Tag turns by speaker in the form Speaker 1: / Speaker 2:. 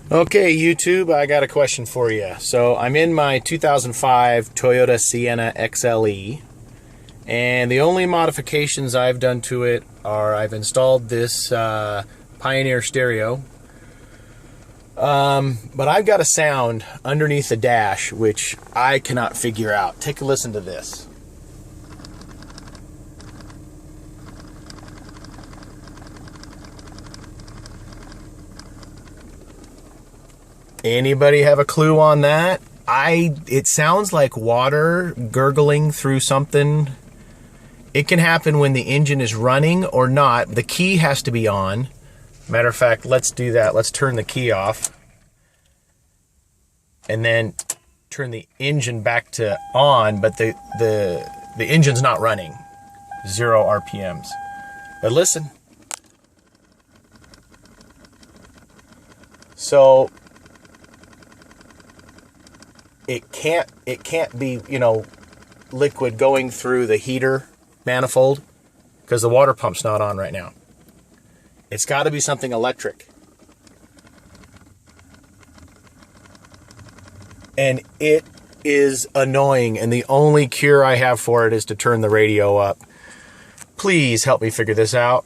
Speaker 1: Okay, YouTube, I got a question for you. So I'm in my 2005 Toyota Sienna XLE, and the only modifications I've done to it are I've installed this Pioneer stereo, but I've got a sound underneath the dash which I cannot figure out. Take a listen to this. Anybody have a clue on that? It sounds like water gurgling through something. It can happen when the engine is running or not. The key has to be on. Matter of fact, let's do that. Let's turn the key off. And then turn the engine back to on, but the engine's not running. 0 RPMs. But listen. So it can't be, liquid going through the heater manifold because the water pump's not on right now. It's got to be something electric. And it is annoying, and the only cure I have for it is to turn the radio up. Please help me figure this out.